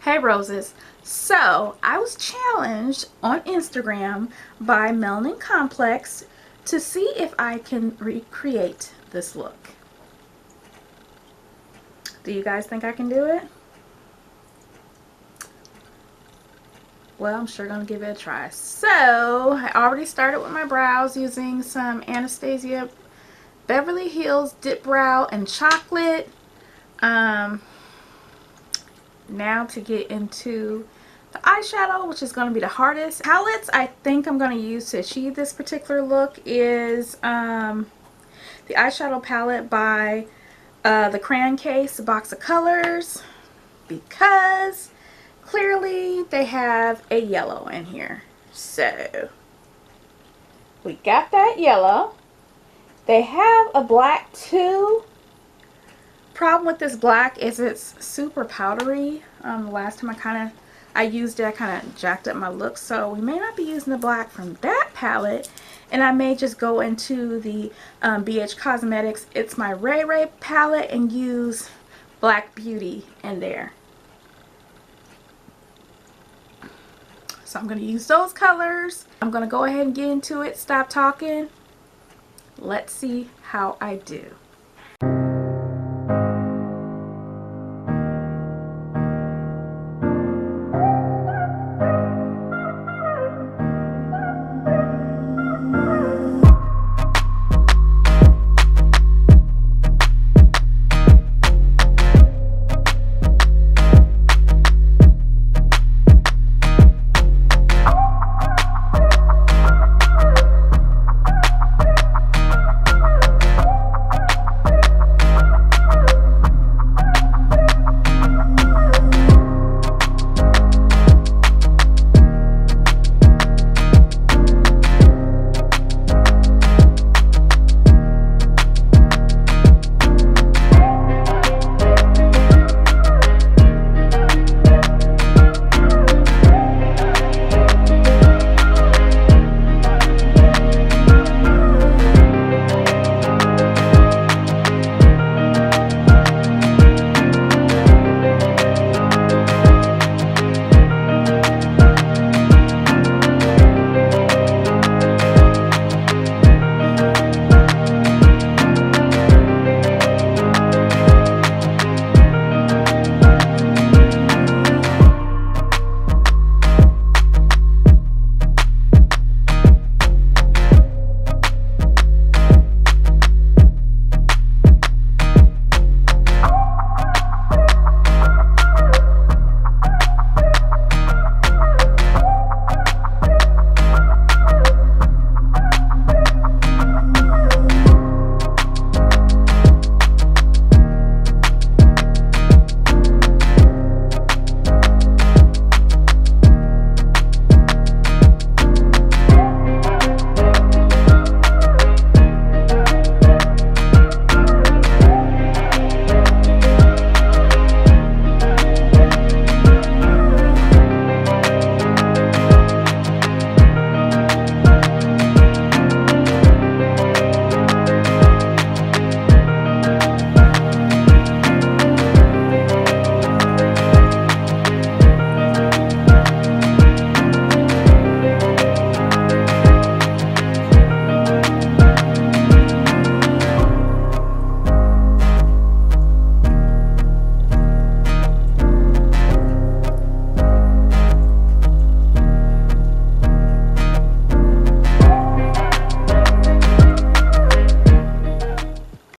Hey Roses. So I was challenged on Instagram by Melanin Complex to see if I can recreate this look. Do you guys think I can do it? Well, I'm sure gonna give it a try. So I already started with my brows using some Anastasia Beverly Hills Dip Brow and Chocolate. Now to get into the eyeshadow, which is going to be the hardest. Palettes I think I'm going to use to achieve this particular look is the eyeshadow palette by the Crayon case, a box of colors, because clearly they have a yellow in here. So we got that yellow. They have a black too. Problem with this black is it's super powdery. The last time I used it, I kind of jacked up my look, so we may not be using the black from that palette, and I may just go into the BH Cosmetics It's My Raye palette and use Black Beauty in there. So I'm going to use those colors. I'm going to go ahead and get into it. Stop talking. Let's see how I do.